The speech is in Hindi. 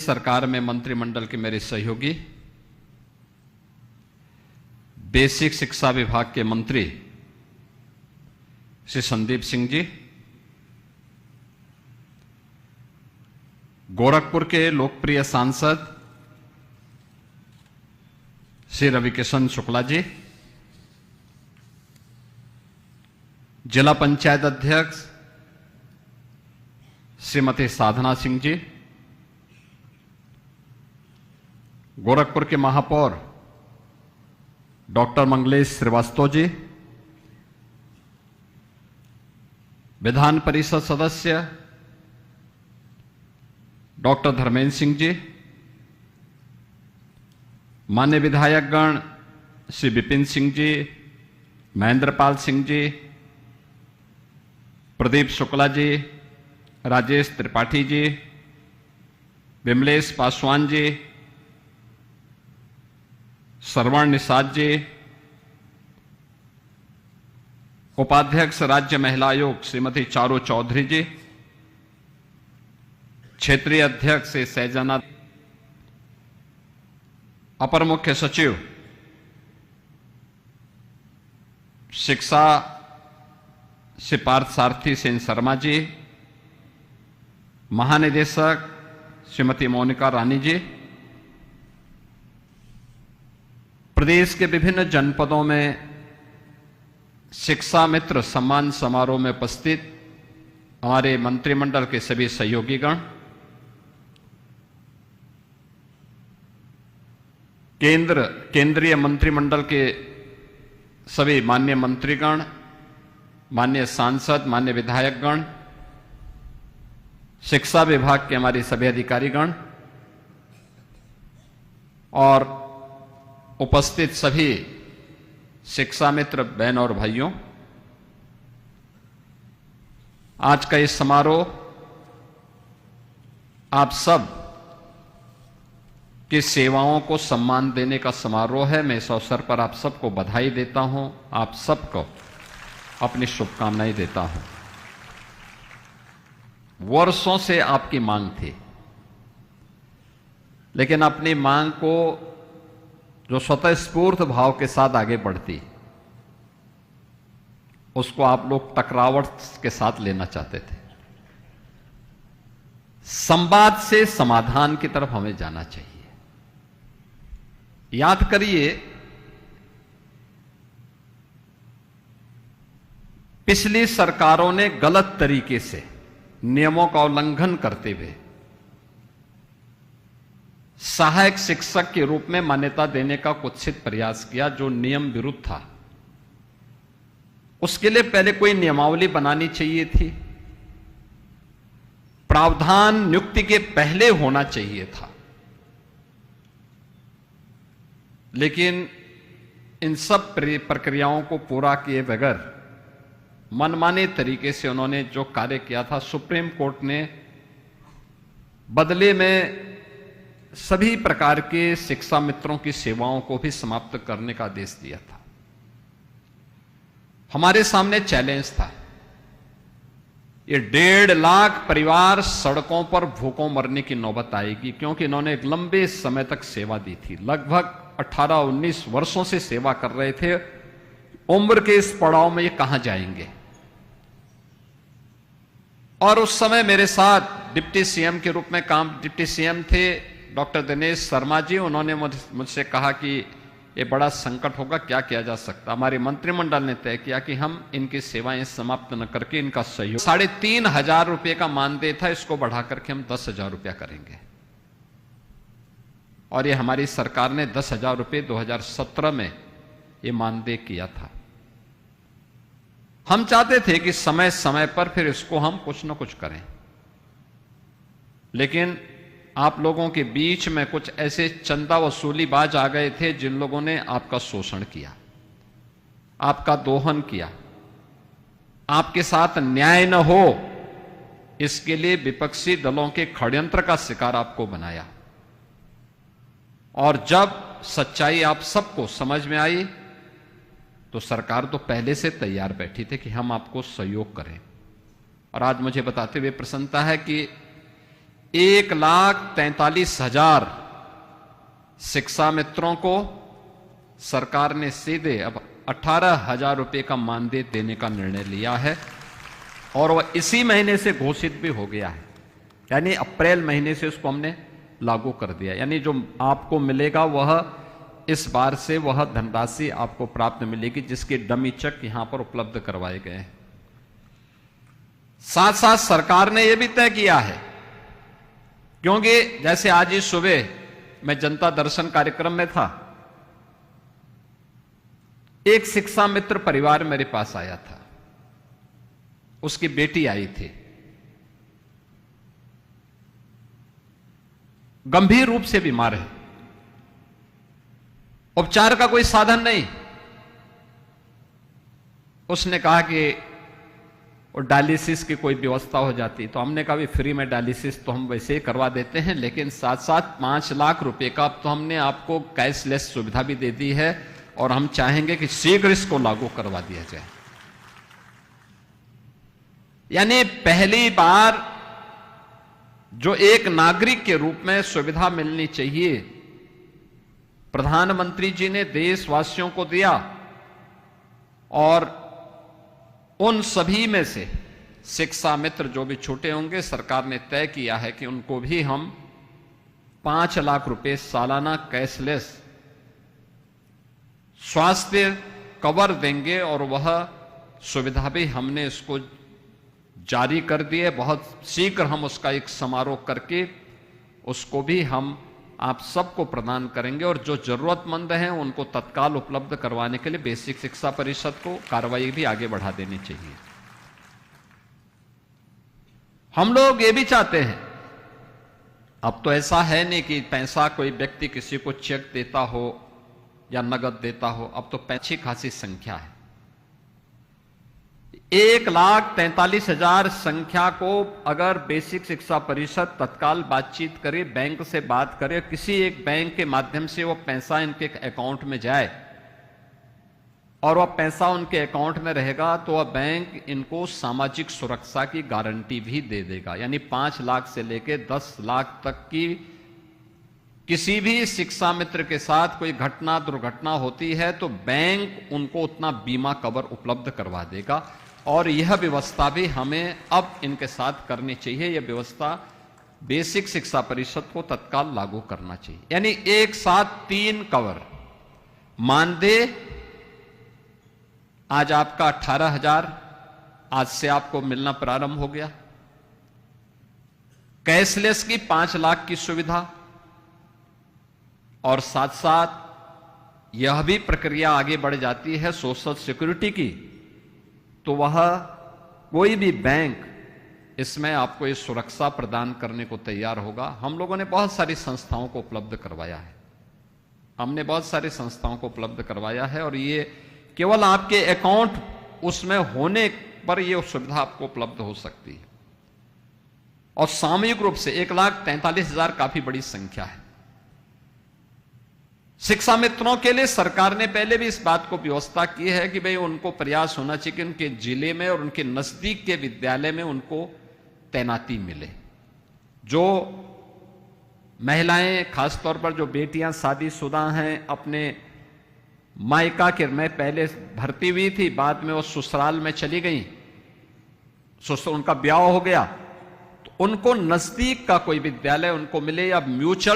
सरकार में मंत्रिमंडल के मेरे सहयोगी बेसिक शिक्षा विभाग के मंत्री श्री संदीप सिंह जी, गोरखपुर के लोकप्रिय सांसद श्री रविकिशन शुक्ला जी, जिला पंचायत अध्यक्ष श्रीमती साधना सिंह जी, गोरखपुर के महापौर डॉक्टर मंगलेश श्रीवास्तव जी, विधान परिषद सदस्य डॉक्टर धर्मेंद्र सिंह जी, मान्य विधायकगण श्री विपिन सिंह जी, महेंद्रपाल सिंह जी, प्रदीप शुक्ला जी, राजेश त्रिपाठी जी, विमलेश पासवान जी, श्रवण निषाद जी, उपाध्यक्ष राज्य महिला आयोग श्रीमती चारू चौधरी जी, क्षेत्रीय अध्यक्ष श्री सहजना, अपर मुख्य सचिव शिक्षा श्री पार्थ सारथी सेन शर्मा जी, महानिदेशक श्रीमती मोनिका रानी जी, प्रदेश के विभिन्न जनपदों में शिक्षा मित्र सम्मान समारोह में उपस्थित हमारे मंत्रिमंडल के सभी सहयोगीगण, केंद्रीय मंत्रिमंडल के सभी माननीय मंत्रीगण, माननीय सांसद, माननीय विधायकगण, शिक्षा विभाग के हमारे सभी अधिकारीगण और उपस्थित सभी शिक्षा मित्र बहन और भाइयों, आज का इस समारोह आप सब की सेवाओं को सम्मान देने का समारोह है। मैं इस अवसर पर आप सबको बधाई देता हूं, आप सबको अपनी शुभकामनाएं देता हूं। वर्षों से आपकी मांग थी, लेकिन अपनी मांग को जो स्वतः स्फूर्त भाव के साथ आगे बढ़ती, उसको आप लोग टकरावट के साथ लेना चाहते थे। संवाद से समाधान की तरफ हमें जाना चाहिए। याद करिए, पिछली सरकारों ने गलत तरीके से नियमों का उल्लंघन करते हुए सहायक शिक्षक के रूप में मान्यता देने का कुत्सित प्रयास किया, जो नियम विरुद्ध था। उसके लिए पहले कोई नियमावली बनानी चाहिए थी, प्रावधान नियुक्ति के पहले होना चाहिए था। लेकिन इन सब प्रक्रियाओं को पूरा किए बगैर मनमाने तरीके से उन्होंने जो कार्य किया था, सुप्रीम कोर्ट ने बदले में सभी प्रकार के शिक्षा मित्रों की सेवाओं को भी समाप्त करने का आदेश दिया था। हमारे सामने चैलेंज था, ये 1.5 लाख परिवार सड़कों पर भूखों मरने की नौबत आएगी, क्योंकि इन्होंने एक लंबे समय तक सेवा दी थी। लगभग 18-19 वर्षों से सेवा कर रहे थे। उम्र के इस पड़ाव में ये कहां जाएंगे? और उस समय मेरे साथ डिप्टी सीएम के रूप में डिप्टी सीएम थे डॉक्टर दिनेश शर्मा जी। उन्होंने मुझसे कहा कि ये बड़ा संकट होगा, क्या किया जा सकता। हमारे मंत्रिमंडल ने तय किया कि हम इनकी सेवाएं समाप्त न करके इनका सहयोग, 3,500 रुपये का मानदेय था, इसको बढ़ा करके हम 10,000 रुपया करेंगे। और ये हमारी सरकार ने 10,000 रुपये 2017 में ये मानदेय किया था। हम चाहते थे कि समय समय पर फिर इसको हम कुछ न कुछ करें, लेकिन आप लोगों के बीच में कुछ ऐसे चंदा वसूलीबाज आ गए थे, जिन लोगों ने आपका शोषण किया, आपका दोहन किया, आपके साथ न्याय न हो इसके लिए विपक्षी दलों के षड्यंत्र का शिकार आपको बनाया। और जब सच्चाई आप सबको समझ में आई, तो सरकार तो पहले से तैयार बैठी थी कि हम आपको सहयोग करें। और आज मुझे बताते हुए प्रसन्नता है कि 1,43,000 शिक्षा मित्रों को सरकार ने सीधे अब 18,000 रुपए का मानदेय देने का निर्णय लिया है और वह इसी महीने से घोषित भी हो गया है। यानी अप्रैल महीने से उसको हमने लागू कर दिया। यानी जो आपको मिलेगा वह इस बार से वह धनराशि आपको प्राप्त मिलेगी, जिसके डमी चेक यहां पर उपलब्ध करवाए गए हैं। साथ साथ सरकार ने यह भी तय किया है, क्योंकि जैसे आज ही सुबह मैं जनता दर्शन कार्यक्रम में था, एक शिक्षा मित्र परिवार मेरे पास आया था, उसकी बेटी आई थी, गंभीर रूप से बीमार है, उपचार का कोई साधन नहीं। उसने कहा कि और डायलिसिस की कोई व्यवस्था हो जाती, तो हमने कहा भी फ्री में डायलिसिस तो हम वैसे ही करवा देते हैं, लेकिन साथ साथ 5 लाख रुपए का अब तो हमने आपको कैशलेस सुविधा भी दे दी है और हम चाहेंगे कि शीघ्र इसको लागू करवा दिया जाए। यानी पहली बार जो एक नागरिक के रूप में सुविधा मिलनी चाहिए, प्रधानमंत्री जी ने देशवासियों को दिया और उन सभी में से शिक्षा मित्र जो भी छूटे होंगे, सरकार ने तय किया है कि उनको भी हम 5 लाख रुपए सालाना कैशलेस स्वास्थ्य कवर देंगे और वह सुविधा भी हमने इसको जारी कर दी है। बहुत शीघ्र हम उसका एक समारोह करके उसको भी हम आप सबको प्रदान करेंगे और जो जरूरतमंद हैं उनको तत्काल उपलब्ध करवाने के लिए बेसिक शिक्षा परिषद को कार्रवाई भी आगे बढ़ा देनी चाहिए। हम लोग ये भी चाहते हैं, अब तो ऐसा है नहीं कि पैसा कोई व्यक्ति किसी को चेक देता हो या नगद देता हो, अब तो अच्छी खासी संख्या है। 1,43,000 संख्या को अगर बेसिक शिक्षा परिषद तत्काल बातचीत करे, बैंक से बात करे, किसी एक बैंक के माध्यम से वो पैसा इनके अकाउंट में जाए और वह पैसा उनके अकाउंट में रहेगा, तो वह बैंक इनको सामाजिक सुरक्षा की गारंटी भी दे देगा। यानी 5 लाख से लेकर 10 लाख तक की किसी भी शिक्षा मित्र के साथ कोई घटना दुर्घटना होती है तो बैंक उनको उतना बीमा कवर उपलब्ध करवा देगा। और यह व्यवस्था भी हमें अब इनके साथ करनी चाहिए। यह व्यवस्था बेसिक शिक्षा परिषद को तत्काल लागू करना चाहिए। यानी एक साथ 3 कवर मानदेय आज आपका 18,000 आज से आपको मिलना प्रारंभ हो गया, कैशलेस की 5 लाख की सुविधा और साथ साथ यह भी प्रक्रिया आगे बढ़ जाती है सोशल सिक्योरिटी की, तो वह कोई भी बैंक इसमें आपको ये सुरक्षा प्रदान करने को तैयार होगा। हम लोगों ने बहुत सारी संस्थाओं को उपलब्ध करवाया है, हमने बहुत सारी संस्थाओं को उपलब्ध करवाया है और ये केवल आपके अकाउंट उसमें होने पर यह सुविधा आपको उपलब्ध हो सकती है। और सामूहिक रूप से 1,43,000 काफी बड़ी संख्या है। शिक्षा मित्रों के लिए सरकार ने पहले भी इस बात को व्यवस्था की है कि भाई उनको प्रयास होना चाहिए कि उनके जिले में और उनके नजदीक के विद्यालय में उनको तैनाती मिले। जो महिलाएं, खासतौर पर जो बेटियां शादीशुदा हैं, अपने मायका के में पहले भर्ती हुई थी, बाद में वो ससुराल में चली गई, उनका ब्याह हो गया, तो उनको नजदीक का कोई विद्यालय उनको मिले या म्यूचुअल